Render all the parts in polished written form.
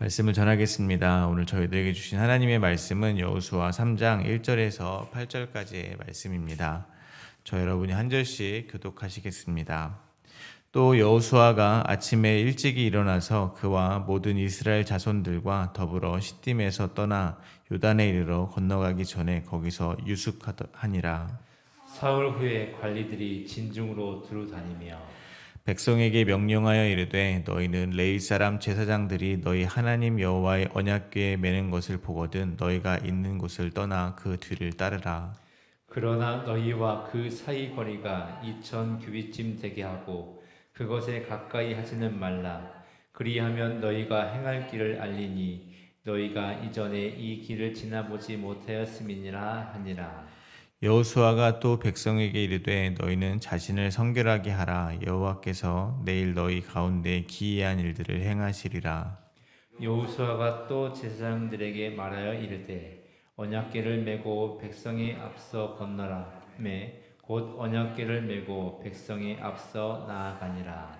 말씀을 전하겠습니다. 오늘 저희들에게 주신 하나님의 말씀은 여호수아 3장 1절에서 8절까지의 말씀입니다. 저 여러분이 한 절씩 교독하시겠습니다. 또 여호수아가 아침에 일찍이 일어나서 그와 모든 이스라엘 자손들과 더불어 시딤에서 떠나 요단에 이르러 건너가기 전에 거기서 유숙하니라. 사흘 후에 관리들이 진중으로 두루다니며 백성에게 명령하여 이르되 너희는 레위 사람 제사장들이 너희 하나님 여호와의 언약궤에 매는 것을 보거든 너희가 있는 곳을 떠나 그 뒤를 따르라. 그러나 너희와 그 사이 거리가 2000규빗쯤 되게 하고 그것에 가까이 하지는 말라. 그리하면 너희가 행할 길을 알리니 너희가 이전에 이 길을 지나보지 못하였음이니라 하니라. 여호수아가 또 백성에게 이르되 너희는 자신을 성결하게 하라. 여호와께서 내일 너희 가운데 기이한 일들을 행하시리라. 여호수아가 또 제사장들에게 말하여 이르되 언약궤를 메고 백성이 앞서 건너라. 곧 언약궤를 메고 백성이 앞서 나아가니라.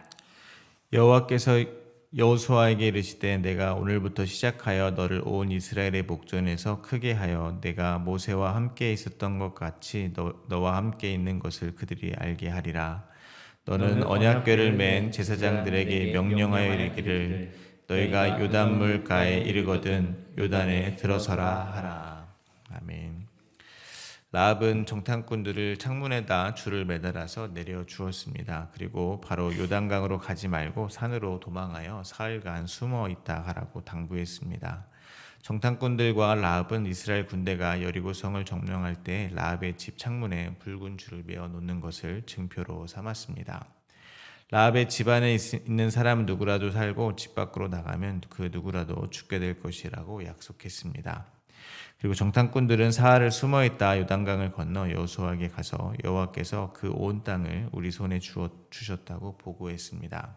여호와께서 여호수아에게 이르시되 내가 오늘부터 시작하여 너를 온 이스라엘의 목전에서 크게 하여 내가 모세와 함께 있었던 것 같이 너와 함께 있는 것을 그들이 알게 하리라. 너는 언약궤를 맨 제사장들에게 명령하여 이르기를 너희가 요단물 가에 이르거든 요단에 들어서라 하라. 아멘. 라합은 정탐꾼들을 창문에다 줄을 매달아서 내려 주었습니다. 그리고 바로 요단강으로 가지 말고 산으로 도망하여 사흘간 숨어 있다 하라고 당부했습니다. 정탐꾼들과 라합은 이스라엘 군대가 여리고성을 점령할 때 라합의 집 창문에 붉은 줄을 매어 놓는 것을 증표로 삼았습니다. 라합의 집 안에 있는 사람 누구라도 살고 집 밖으로 나가면 그 누구라도 죽게 될 것이라고 약속했습니다. 그리고 정탐꾼들은 사흘을 숨어 있다 요단강을 건너 여호수아에게 가서 여호와께서 그 온 땅을 우리 손에 주셨다고 보고했습니다.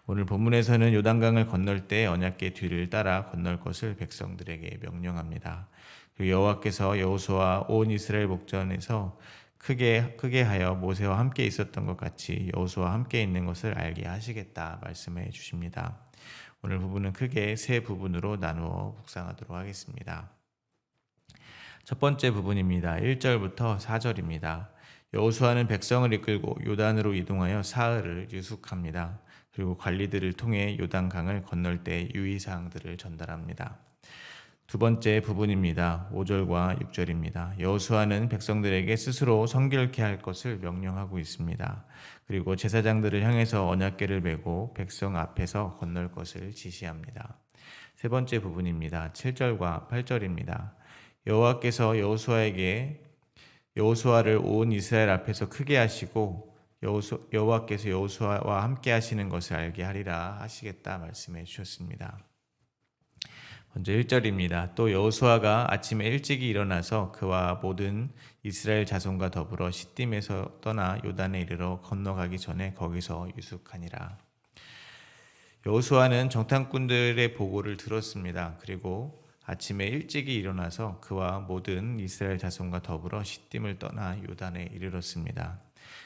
오늘 본문에서는 요단강을 건널 때 언약궤 뒤를 따라 건널 것을 백성들에게 명령합니다. 그리고 여호와께서 여호수아 온 이스라엘 목전에서 크게 하여 모세와 함께 있었던 것 같이 여호수아와 함께 있는 것을 알게 하시겠다 말씀해 주십니다. 오늘 부분은 크게 세 부분으로 나누어 묵상하도록 하겠습니다. 첫 번째 부분입니다. 1절부터 4절입니다. 여호수아는 백성을 이끌고 요단으로 이동하여 사흘을 유숙합니다. 그리고 관리들을 통해 요단강을 건널 때 유의사항들을 전달합니다. 두 번째 부분입니다. 5절과 6절입니다. 여호수아는 백성들에게 스스로 성결케 할 것을 명령하고 있습니다. 그리고 제사장들을 향해서 언약궤를 메고 백성 앞에서 건널 것을 지시합니다. 세 번째 부분입니다. 7절과 8절입니다. 여호와께서 여호수아를 온 이스라엘 앞에서 크게 하시고 여호와께서 여호수아와 함께 하시는 것을 알게 하리라 하시겠다 말씀해 주셨습니다. 먼저 1절입니다. 또 여호수아가 아침에 일찍이 일어나서 그와 모든 이스라엘 자손과 더불어 시딤에서 떠나 요단에 이르러 건너가기 전에 거기서 유숙하니라. 여호수아는 정탐꾼들의 보고를 들었습니다. 그리고 아침에 일찍이 일어나서 그와 모든 이스라엘 자손과 더불어 시딤을 떠나 요단에 이르렀습니다.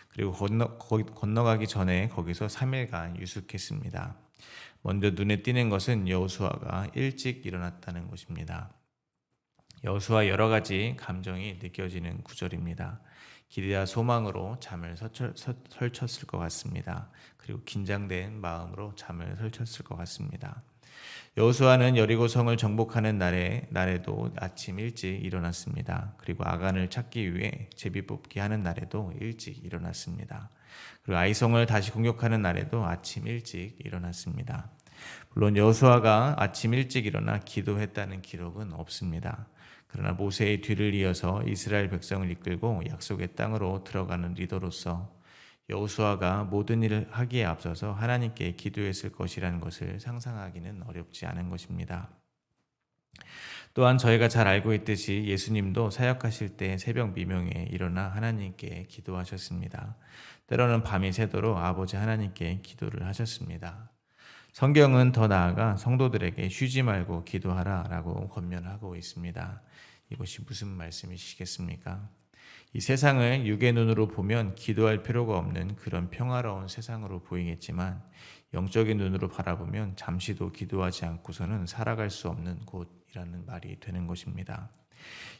그리고 건너가기 전에 거기서 3일간 유숙했습니다. 먼저 눈에 띄는 것은 여호수아가 일찍 일어났다는 것입니다. 여호수아 여러 가지 감정이 느껴지는 구절입니다. 기대와 소망으로 잠을 설쳤을 것 같습니다. 그리고 긴장된 마음으로 잠을 설쳤을 것 같습니다. 여호수아는 여리고성을 정복하는 날에도 아침 일찍 일어났습니다. 그리고 아간을 찾기 위해 제비 뽑기 하는 날에도 일찍 일어났습니다. 그리고 아이성을 다시 공격하는 날에도 아침 일찍 일어났습니다. 물론 여호수아가 아침 일찍 일어나 기도했다는 기록은 없습니다. 그러나 모세의 뒤를 이어서 이스라엘 백성을 이끌고 약속의 땅으로 들어가는 리더로서 여호수아가 모든 일을 하기에 앞서서 하나님께 기도했을 것이라는 것을 상상하기는 어렵지 않은 것입니다. 또한 저희가 잘 알고 있듯이 예수님도 사역하실 때 새벽 미명에 일어나 하나님께 기도하셨습니다. 때로는 밤이 새도록 아버지 하나님께 기도를 하셨습니다. 성경은 더 나아가 성도들에게 쉬지 말고 기도하라 라고 권면하고 있습니다. 이것이 무슨 말씀이시겠습니까? 이 세상을 육의 눈으로 보면 기도할 필요가 없는 그런 평화로운 세상으로 보이겠지만 영적인 눈으로 바라보면 잠시도 기도하지 않고서는 살아갈 수 없는 곳이라는 말이 되는 것입니다.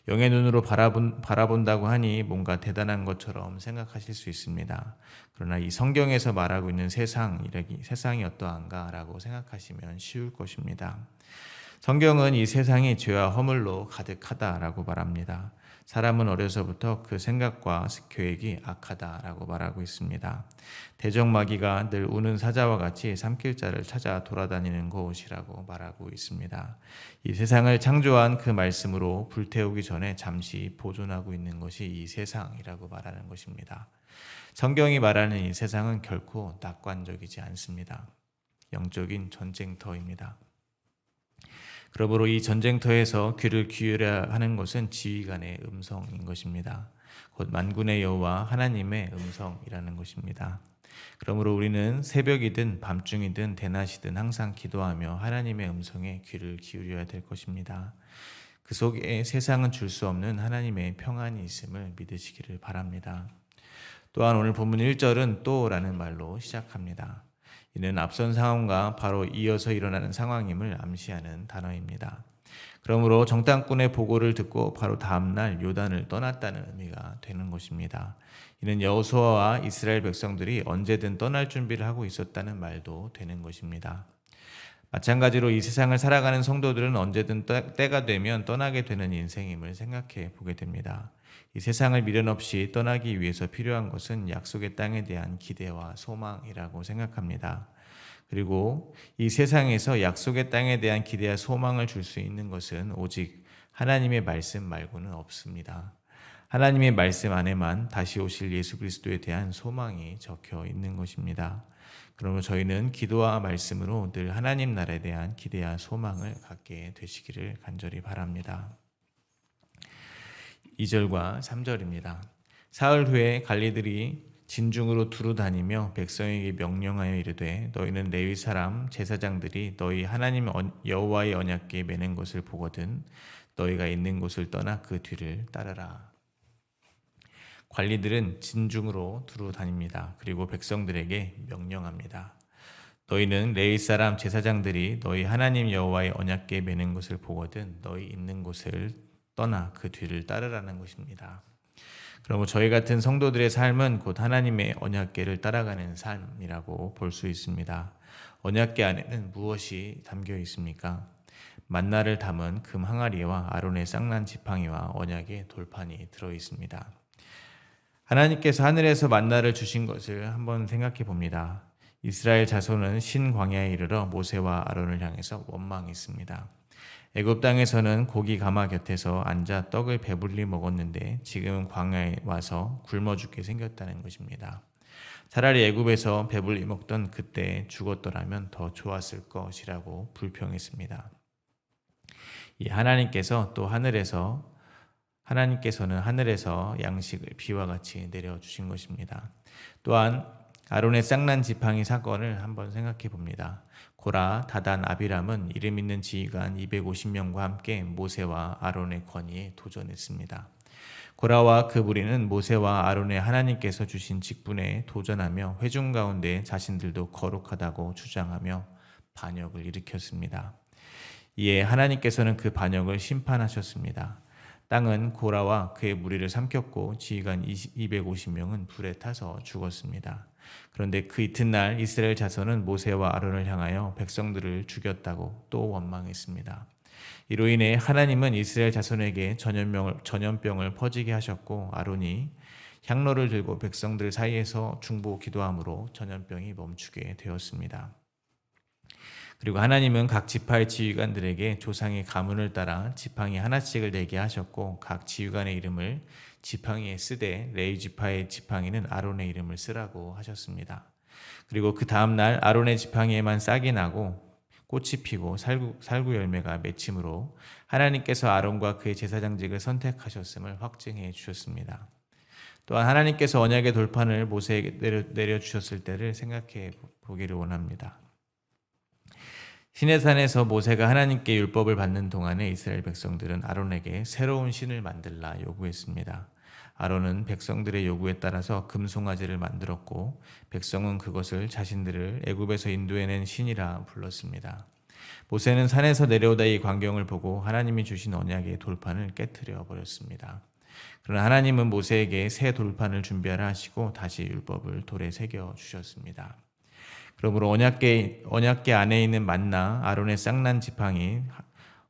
영의 눈으로 바라본다고 하니 뭔가 대단한 것처럼 생각하실 수 있습니다. 그러나 이 성경에서 말하고 있는 세상이 어떠한가라고 생각하시면 쉬울 것입니다. 성경은 이 세상이 죄와 허물로 가득하다라고 말합니다. 사람은 어려서부터 그 생각과 계획이 악하다라고 말하고 있습니다. 대적마귀가 늘 우는 사자와 같이 삼킬 자를 찾아 돌아다니는 곳이라고 말하고 있습니다. 이 세상을 창조한 그 말씀으로 불태우기 전에 잠시 보존하고 있는 것이 이 세상이라고 말하는 것입니다. 성경이 말하는 이 세상은 결코 낙관적이지 않습니다. 영적인 전쟁터입니다. 그러므로 이 전쟁터에서 귀를 기울여야 하는 것은 지휘관의 음성인 것입니다. 곧 만군의 여호와 하나님의 음성이라는 것입니다. 그러므로 우리는 새벽이든 밤중이든 대낮이든 항상 기도하며 하나님의 음성에 귀를 기울여야 될 것입니다. 그 속에 세상은 줄 수 없는 하나님의 평안이 있음을 믿으시기를 바랍니다. 또한 오늘 본문 1절은 또라는 말로 시작합니다. 이는 앞선 상황과 바로 이어서 일어나는 상황임을 암시하는 단어입니다. 그러므로 정탐꾼의 보고를 듣고 바로 다음날 요단을 떠났다는 의미가 되는 것입니다. 이는 여호수아와 이스라엘 백성들이 언제든 떠날 준비를 하고 있었다는 말도 되는 것입니다. 마찬가지로 이 세상을 살아가는 성도들은 언제든 때가 되면 떠나게 되는 인생임을 생각해 보게 됩니다. 이 세상을 미련 없이 떠나기 위해서 필요한 것은 약속의 땅에 대한 기대와 소망이라고 생각합니다. 그리고 이 세상에서 약속의 땅에 대한 기대와 소망을 줄 수 있는 것은 오직 하나님의 말씀 말고는 없습니다. 하나님의 말씀 안에만 다시 오실 예수 그리스도에 대한 소망이 적혀 있는 것입니다. 그러므로 저희는 기도와 말씀으로 늘 하나님 나라에 대한 기대와 소망을 갖게 되시기를 간절히 바랍니다. 2절과 3절입니다. 사흘 후에 관리들이 진중으로 두루 다니며 백성에게 명령하여 이르되 너희는 레위 사람 제사장들이 너희 하나님 여호와의 언약궤에 매는 것을 보거든 너희가 있는 곳을 떠나 그 뒤를 따르라. 관리들은 진중으로 두루 다닙니다. 그리고 백성들에게 명령합니다. 너희는 레위 사람 제사장들이 너희 하나님 여호와의 언약궤에 매는 것을 보거든 너희 있는 곳을 떠나 그 뒤를 따르라는 것입니다. 그러므로 저희 같은 성도들의 삶은 곧 하나님의 언약궤를 따라가는 삶이라고 볼 수 있습니다. 언약궤 안에는 무엇이 담겨 있습니까? 만나를 담은 금 항아리와 아론의 쌍난 지팡이와 언약의 돌판이 들어 있습니다. 하나님께서 하늘에서 만나를 주신 것을 한번 생각해 봅니다. 이스라엘 자손은 신광야에 이르러 모세와 아론을 향해서 원망했습니다. 애굽 땅에서는 고기 가마 곁에서 앉아 떡을 배불리 먹었는데 지금은 광야에 와서 굶어 죽게 생겼다는 것입니다. 차라리 애굽에서 배불리 먹던 그때 죽었더라면 더 좋았을 것이라고 불평했습니다. 이 하나님께서는 하늘에서 양식을 비와 같이 내려주신 것입니다. 또한 아론의 쌍난 지팡이 사건을 한번 생각해 봅니다. 고라, 다단, 아비람은 이름 있는 지휘관 250명과 함께 모세와 아론의 권위에 도전했습니다. 고라와 그 무리는 모세와 아론의 하나님께서 주신 직분에 도전하며 회중 가운데 자신들도 거룩하다고 주장하며 반역을 일으켰습니다. 이에 하나님께서는 그 반역을 심판하셨습니다. 땅은 고라와 그의 무리를 삼켰고 지휘관 250명은 불에 타서 죽었습니다. 그런데 그 이튿날 이스라엘 자손은 모세와 아론을 향하여 백성들을 죽였다고 또 원망했습니다. 이로 인해 하나님은 이스라엘 자손에게 전염병을 퍼지게 하셨고 아론이 향로를 들고 백성들 사이에서 중보 기도함으로 전염병이 멈추게 되었습니다. 그리고 하나님은 각 지파의 지휘관들에게 조상의 가문을 따라 지팡이 하나씩을 내게 하셨고 각 지휘관의 이름을 지팡이에 쓰되 레위 지파의 지팡이는 아론의 이름을 쓰라고 하셨습니다. 그리고 그 다음날 아론의 지팡이에만 싹이 나고 꽃이 피고 살구 열매가 맺힘으로 하나님께서 아론과 그의 제사장직을 선택하셨음을 확증해 주셨습니다. 또한 하나님께서 언약의 돌판을 모세에게 내려주셨을 때를 생각해 보기를 원합니다. 시내산에서 모세가 하나님께 율법을 받는 동안에 이스라엘 백성들은 아론에게 새로운 신을 만들라 요구했습니다. 아론은 백성들의 요구에 따라서 금송아지를 만들었고 백성은 그것을 자신들을 애굽에서 인도해낸 신이라 불렀습니다. 모세는 산에서 내려오다 이 광경을 보고 하나님이 주신 언약의 돌판을 깨뜨려 버렸습니다. 그러나 하나님은 모세에게 새 돌판을 준비하라 하시고 다시 율법을 돌에 새겨 주셨습니다. 그러므로 언약궤 안에 있는 만나 아론의 쌍난 지팡이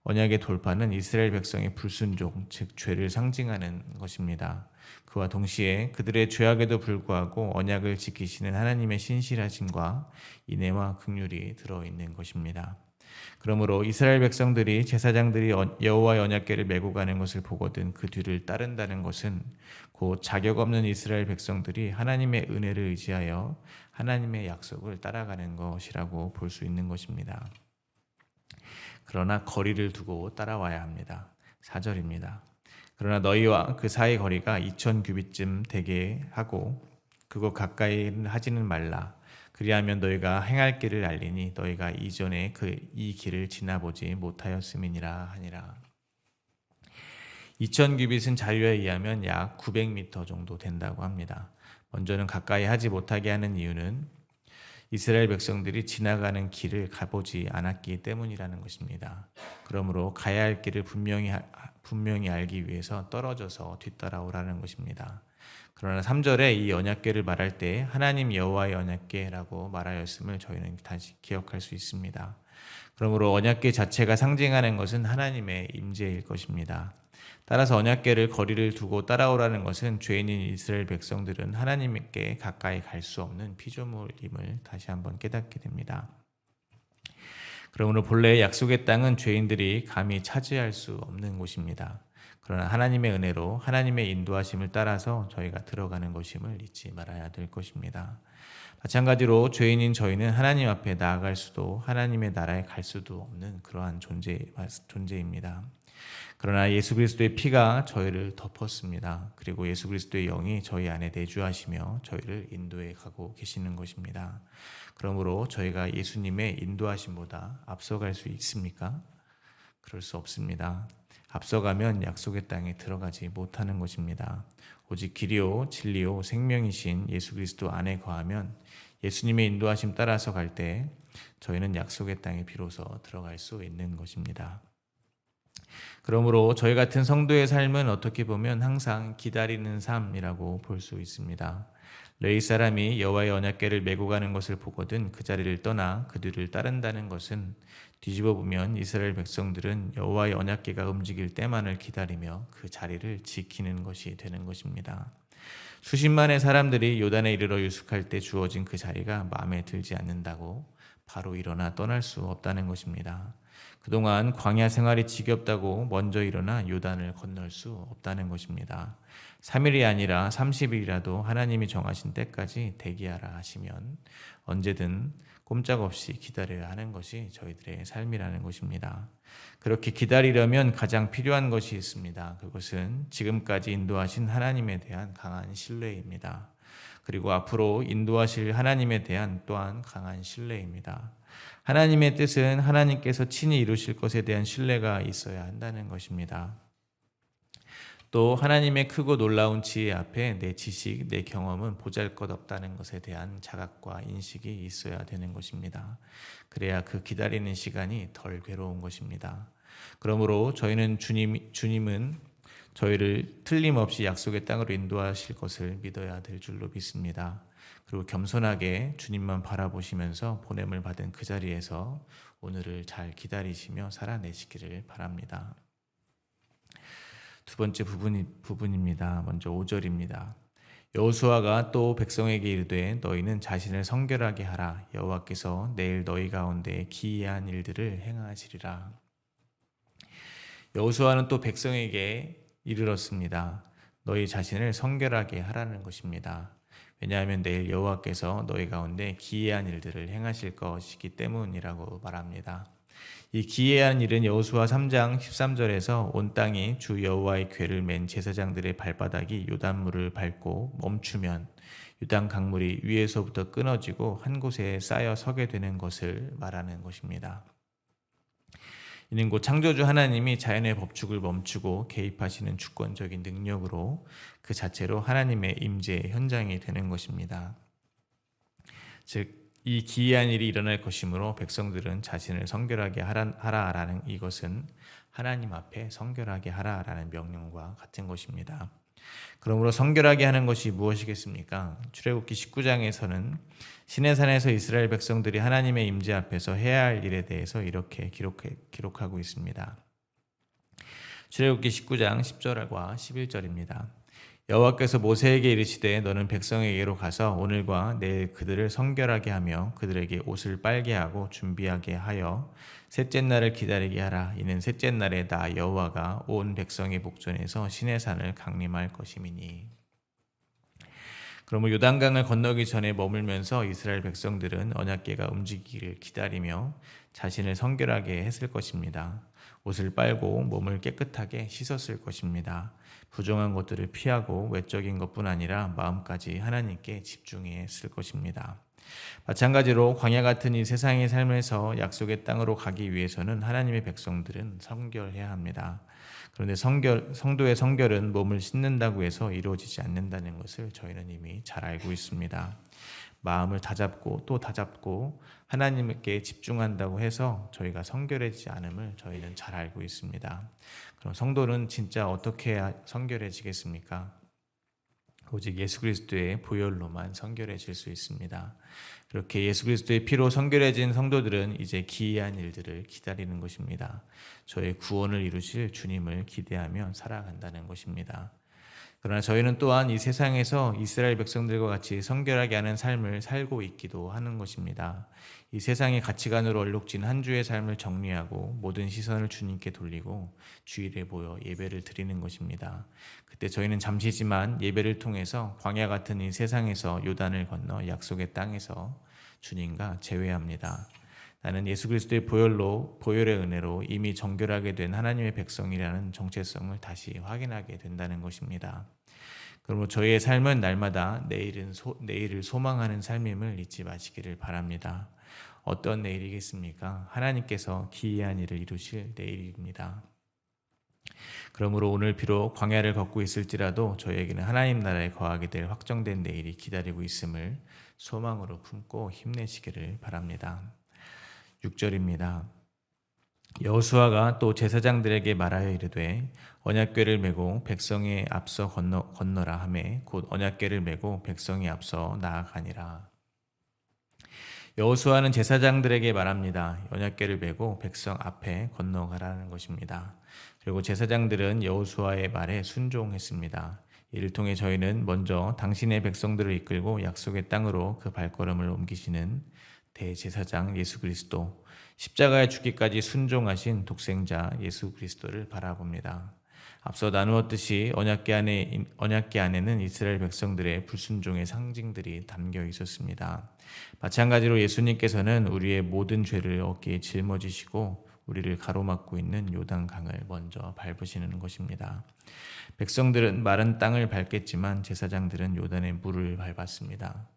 언약의 돌판은 이스라엘 백성의 불순종, 즉 죄를 상징하는 것입니다. 그와 동시에 그들의 죄악에도 불구하고 언약을 지키시는 하나님의 신실하심과 인애와 긍휼이 들어있는 것입니다. 그러므로 이스라엘 백성들이 제사장들이 여호와의 언약궤를 메고 가는 것을 보거든 그 뒤를 따른다는 것은 곧 자격 없는 이스라엘 백성들이 하나님의 은혜를 의지하여 하나님의 약속을 따라가는 것이라고 볼 수 있는 것입니다. 그러나 거리를 두고 따라와야 합니다. 4절입니다. 그러나 너희와 그 사이 거리가 2000규빗쯤 되게 하고 그곳 가까이 하지는 말라. 그리하면 너희가 행할 길을 알리니 너희가 이전에 이 길을 지나보지 못하였음이니라 하니라. 2000규빗은 자료에 의하면 약 900m 정도 된다고 합니다. 먼저는 가까이 하지 못하게 하는 이유는 이스라엘 백성들이 지나가는 길을 가보지 않았기 때문이라는 것입니다. 그러므로 가야 할 길을 분명히 알기 위해서 떨어져서 뒤따라오라는 것입니다. 그러나 3절에 이 언약궤를 말할 때 하나님 여호와의 언약궤라고 말하였음을 저희는 다시 기억할 수 있습니다. 그러므로 언약궤 자체가 상징하는 것은 하나님의 임재일 것입니다. 따라서 언약궤를 거리를 두고 따라오라는 것은 죄인인 이스라엘 백성들은 하나님께 가까이 갈 수 없는 피조물임을 다시 한번 깨닫게 됩니다. 그러므로 본래 약속의 땅은 죄인들이 감히 차지할 수 없는 곳입니다. 그러나 하나님의 은혜로 하나님의 인도하심을 따라서 저희가 들어가는 것임을 잊지 말아야 될 것입니다. 마찬가지로 죄인인 저희는 하나님 앞에 나아갈 수도 하나님의 나라에 갈 수도 없는 그러한 존재입니다. 그러나 예수 그리스도의 피가 저희를 덮었습니다. 그리고 예수 그리스도의 영이 저희 안에 내주하시며 저희를 인도해 가고 계시는 것입니다. 그러므로 저희가 예수님의 인도하심보다 앞서갈 수 있습니까? 그럴 수 없습니다. 앞서가면 약속의 땅에 들어가지 못하는 것입니다. 오직 길이요 진리요 생명이신 예수 그리스도 안에 거하면 예수님의 인도하심 따라서 갈 때 저희는 약속의 땅에 비로소 들어갈 수 있는 것입니다. 그러므로 저희 같은 성도의 삶은 어떻게 보면 항상 기다리는 삶이라고 볼 수 있습니다. 레위 사람이 여호와의 언약궤를 메고 가는 것을 보거든 그 자리를 떠나 그 뒤를 따른다는 것은 뒤집어 보면 이스라엘 백성들은 여호와의 언약궤가 움직일 때만을 기다리며 그 자리를 지키는 것이 되는 것입니다. 수십만의 사람들이 요단에 이르러 유숙할 때 주어진 그 자리가 마음에 들지 않는다고 바로 일어나 떠날 수 없다는 것입니다. 그동안 광야 생활이 지겹다고 먼저 일어나 요단을 건널 수 없다는 것입니다. 3일이 아니라 30일이라도 하나님이 정하신 때까지 대기하라 하시면 언제든 꼼짝없이 기다려야 하는 것이 저희들의 삶이라는 것입니다. 그렇게 기다리려면 가장 필요한 것이 있습니다. 그것은 지금까지 인도하신 하나님에 대한 강한 신뢰입니다. 그리고 앞으로 인도하실 하나님에 대한 또한 강한 신뢰입니다. 하나님의 뜻은 하나님께서 친히 이루실 것에 대한 신뢰가 있어야 한다는 것입니다. 또 하나님의 크고 놀라운 지혜 앞에 내 지식, 내 경험은 보잘것없다는 것에 대한 자각과 인식이 있어야 되는 것입니다. 그래야 그 기다리는 시간이 덜 괴로운 것입니다. 그러므로 저희는 주님은 저희를 틀림없이 약속의 땅으로 인도하실 것을 믿어야 될 줄로 믿습니다. 그리고 겸손하게 주님만 바라보시면서 보냄을 받은 그 자리에서 오늘을 잘 기다리시며 살아내시기를 바랍니다. 두 번째 부분입니다. 먼저 5절입니다. 여호수아가 또 백성에게 이르되 너희는 자신을 성결하게 하라. 여호와께서 내일 너희 가운데 기이한 일들을 행하시리라. 여호수아는 또 백성에게 이르렀습니다. 너희 자신을 성결하게 하라는 것입니다. 왜냐하면 내일 여호와께서 너희 가운데 기이한 일들을 행하실 것이기 때문이라고 말합니다. 이 기이한 일은 여호수아 3장 13절에서 온 땅이 주 여호와의 궤를 맨 제사장들의 발바닥이 요단물을 밟고 멈추면 요단 강물이 위에서부터 끊어지고 한 곳에 쌓여 서게 되는 것을 말하는 것입니다. 이는 곧 창조주 하나님이 자연의 법칙을 멈추고 개입하시는 주권적인 능력으로 그 자체로 하나님의 임재의 현장이 되는 것입니다. 즉 이 기이한 일이 일어날 것이므로 백성들은 자신을 성결하게 하라라는 이것은 하나님 앞에 성결하게 하라라는 명령과 같은 것입니다. 그러므로 성결하게 하는 것이 무엇이겠습니까? 출애굽기 19장에서는 시내산에서 이스라엘 백성들이 하나님의 임재 앞에서 해야 할 일에 대해서 이렇게 기록하고 있습니다. 출애굽기 19장 10절과 11절입니다. 여호와께서 모세에게 이르시되 너는 백성에게로 가서 오늘과 내일 그들을 성결하게 하며 그들에게 옷을 빨게 하고 준비하게 하여 셋째 날을 기다리게 하라. 이는 셋째 날에 나 여호와가 온 백성의 복전에서 시내산을 강림할 것임이니. 그러므로 요단강을 건너기 전에 머물면서 이스라엘 백성들은 언약궤가 움직이기를 기다리며 자신을 성결하게 했을 것입니다. 옷을 빨고 몸을 깨끗하게 씻었을 것입니다. 부정한 것들을 피하고 외적인 것뿐 아니라 마음까지 하나님께 집중했을 것입니다. 마찬가지로 광야 같은 이 세상의 삶에서 약속의 땅으로 가기 위해서는 하나님의 백성들은 성결해야 합니다. 그런데 성도의 성결은 몸을 씻는다고 해서 이루어지지 않는다는 것을 저희는 이미 잘 알고 있습니다. 마음을 다잡고 또 다잡고 하나님께 집중한다고 해서 저희가 성결해지지 않음을 저희는 잘 알고 있습니다. 그럼 성도는 진짜 어떻게 해야 성결해지겠습니까? 오직 예수 그리스도의 보혈로만 성결해질 수 있습니다. 그렇게 예수 그리스도의 피로 성결해진 성도들은 이제 기이한 일들을 기다리는 것입니다. 저의 구원을 이루실 주님을 기대하며 살아간다는 것입니다. 그러나 저희는 또한 이 세상에서 이스라엘 백성들과 같이 성결하게 하는 삶을 살고 있기도 하는 것입니다. 이 세상의 가치관으로 얼룩진 한 주의 삶을 정리하고 모든 시선을 주님께 돌리고 주일에 모여 예배를 드리는 것입니다. 그때 저희는 잠시지만 예배를 통해서 광야 같은 이 세상에서 요단을 건너 약속의 땅에서 주님과 재회합니다. 나는 예수 그리스도의 보혈의 은혜로 이미 정결하게 된 하나님의 백성이라는 정체성을 다시 확인하게 된다는 것입니다. 그러므로 저희의 삶은 날마다 내일을 소망하는 삶임을 잊지 마시기를 바랍니다. 어떤 내일이겠습니까? 하나님께서 기이한 일을 이루실 내일입니다. 그러므로 오늘 비록 광야를 걷고 있을지라도 저희에게는 하나님 나라에 거하게 될 확정된 내일이 기다리고 있음을 소망으로 품고 힘내시기를 바랍니다. 6절입니다. 여호수아가 또 제사장들에게 말하여 이르되 언약궤를 메고 백성에 앞서 건너라 하매 곧 언약궤를 메고 백성이 앞서 나아가니라. 여호수아는 제사장들에게 말합니다. 언약궤를 메고 백성 앞에 건너가라는 것입니다. 그리고 제사장들은 여호수아의 말에 순종했습니다. 이를 통해 저희는 먼저 당신의 백성들을 이끌고 약속의 땅으로 그 발걸음을 옮기시는 대제사장 예수 그리스도, 십자가에 죽기까지 순종하신 독생자 예수 그리스도를 바라봅니다. 앞서 나누었듯이 언약궤 안에는 이스라엘 백성들의 불순종의 상징들이 담겨 있었습니다. 마찬가지로 예수님께서는 우리의 모든 죄를 어깨에 짊어지시고 우리를 가로막고 있는 요단강을 먼저 밟으시는 것입니다. 백성들은 마른 땅을 밟겠지만 제사장들은 요단의 물을 밟았습니다.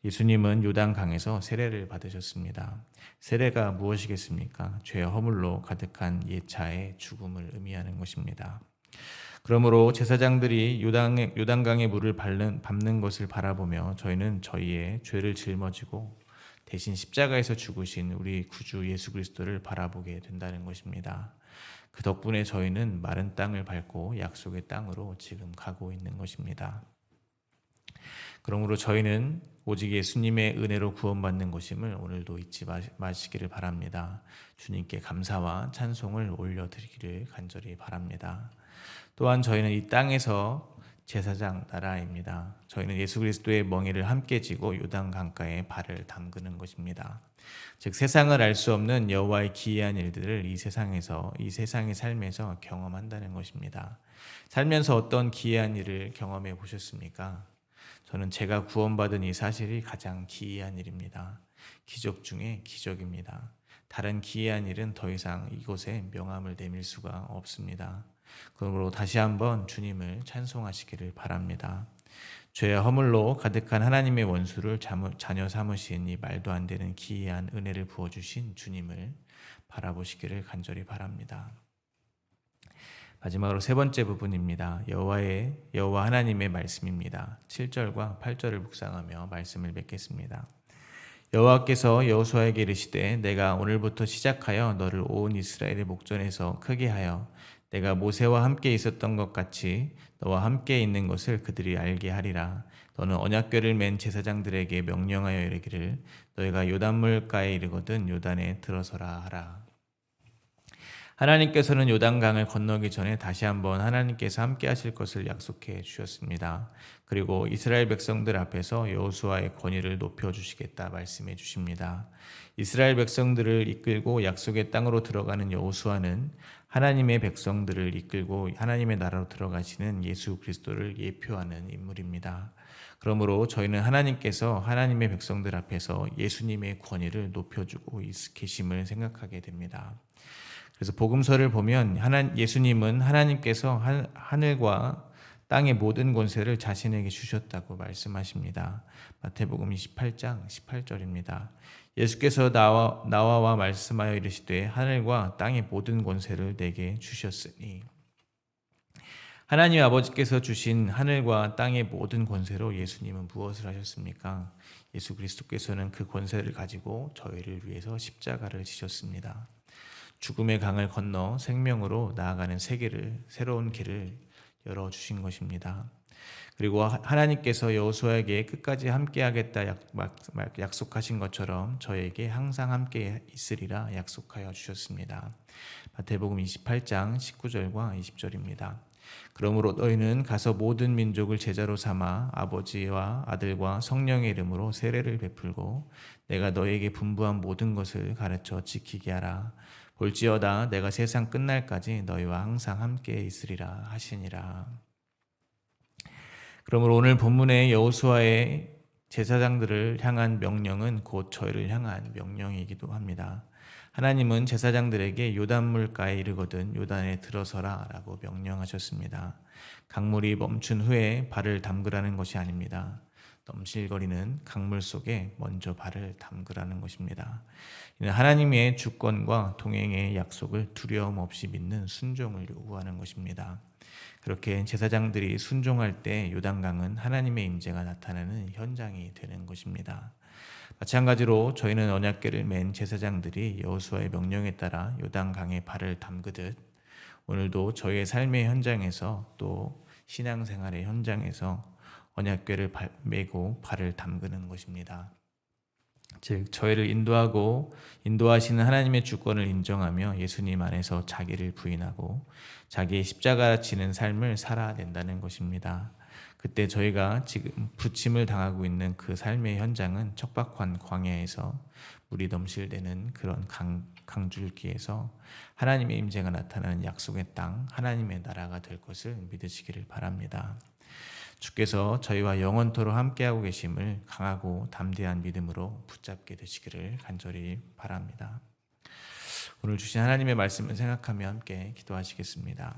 예수님은 요단강에서 세례를 받으셨습니다. 세례가 무엇이겠습니까? 죄의 허물로 가득한 옛자의 죽음을 의미하는 것입니다. 그러므로 제사장들이 요단강의 물을 밟는 것을 바라보며 저희는 저희의 죄를 짊어지고 대신 십자가에서 죽으신 우리 구주 예수 그리스도를 바라보게 된다는 것입니다. 그 덕분에 저희는 마른 땅을 밟고 약속의 땅으로 지금 가고 있는 것입니다. 그러므로 저희는 오직 예수님의 은혜로 구원받는 것임을 오늘도 잊지 마시기를 바랍니다. 주님께 감사와 찬송을 올려드리기를 간절히 바랍니다. 또한 저희는 이 땅에서 제사장 나라입니다. 저희는 예수 그리스도의 멍에를 함께 지고 요단 강가에 발을 담그는 것입니다. 즉 세상을 알 수 없는 여호와의 기이한 일들을 이 세상의 삶에서 경험한다는 것입니다. 살면서 어떤 기이한 일을 경험해 보셨습니까? 저는 제가 구원받은 이 사실이 가장 기이한 일입니다. 기적 중에 기적입니다. 다른 기이한 일은 더 이상 이곳에 명함을 내밀 수가 없습니다. 그러므로 다시 한번 주님을 찬송하시기를 바랍니다. 죄와 허물로 가득한 하나님의 원수를 자녀 삼으신 이 말도 안 되는 기이한 은혜를 부어주신 주님을 바라보시기를 간절히 바랍니다. 마지막으로 세 번째 부분입니다. 여호와 하나님의 말씀입니다. 7절과 8절을 묵상하며 말씀을 맺겠습니다. 여호와께서 여호수아에게 이르시되 내가 오늘부터 시작하여 너를 온 이스라엘의 목전에서 크게 하여 내가 모세와 함께 있었던 것 같이 너와 함께 있는 것을 그들이 알게 하리라. 너는 언약궤를 맨 제사장들에게 명령하여 이르기를 너희가 요단물가에 이르거든 요단에 들어서라 하라. 하나님께서는 요단강을 건너기 전에 다시 한번 하나님께서 함께 하실 것을 약속해 주셨습니다. 그리고 이스라엘 백성들 앞에서 여호수아의 권위를 높여주시겠다 말씀해 주십니다. 이스라엘 백성들을 이끌고 약속의 땅으로 들어가는 여호수아는 하나님의 백성들을 이끌고 하나님의 나라로 들어가시는 예수 그리스도를 예표하는 인물입니다. 그러므로 저희는 하나님께서 하나님의 백성들 앞에서 예수님의 권위를 높여주고 계심을 생각하게 됩니다. 그래서 복음서를 보면 예수님은 하나님께서 하늘과 땅의 모든 권세를 자신에게 주셨다고 말씀하십니다. 마태복음 28장 18절입니다. 예수께서 나와 말씀하여 이르시되 하늘과 땅의 모든 권세를 내게 주셨으니 하나님 아버지께서 주신 하늘과 땅의 모든 권세로 예수님은 무엇을 하셨습니까? 예수 그리스도께서는 그 권세를 가지고 저희를 위해서 십자가를 지셨습니다. 죽음의 강을 건너 생명으로 나아가는 새로운 길을 열어주신 것입니다. 그리고 하나님께서 여호수아에게 끝까지 함께하겠다 약속하신 것처럼 저에게 항상 함께 있으리라 약속하여 주셨습니다. 마태복음 28장 19절과 20절입니다. 그러므로 너희는 가서 모든 민족을 제자로 삼아 아버지와 아들과 성령의 이름으로 세례를 베풀고 내가 너희에게 분부한 모든 것을 가르쳐 지키게 하라. 볼지어다 내가 세상 끝날까지 너희와 항상 함께 있으리라 하시니라. 그러므로 오늘 본문의 여호수아의 제사장들을 향한 명령은 곧 저희를 향한 명령이기도 합니다. 하나님은 제사장들에게 요단물가에 이르거든 요단에 들어서라 라고 명령하셨습니다. 강물이 멈춘 후에 발을 담그라는 것이 아닙니다. 넘실거리는 강물 속에 먼저 발을 담그라는 것입니다. 이는 하나님의 주권과 동행의 약속을 두려움 없이 믿는 순종을 요구하는 것입니다. 그렇게 제사장들이 순종할 때 요단강은 하나님의 임재가 나타나는 현장이 되는 것입니다. 마찬가지로 저희는 언약궤를 맨 제사장들이 여호수아의 명령에 따라 요단강에 발을 담그듯 오늘도 저희의 삶의 현장에서 또 신앙생활의 현장에서 언약궤를 메고 발을 담그는 것입니다. 즉 저희를 인도하시는 하나님의 주권을 인정하며 예수님 안에서 자기를 부인하고 자기의 십자가 지는 삶을 살아야 된다는 것입니다. 그때 저희가 지금 부침을 당하고 있는 그 삶의 현장은 척박한 광야에서 물이 넘실대는 그런 강줄기에서 하나님의 임재가 나타나는 약속의 땅, 하나님의 나라가 될 것을 믿으시기를 바랍니다. 주께서 저희와 영원토록 함께하고 계심을 강하고 담대한 믿음으로 붙잡게 되시기를 간절히 바랍니다. 오늘 주신 하나님의 말씀을 생각하며 함께 기도하시겠습니다.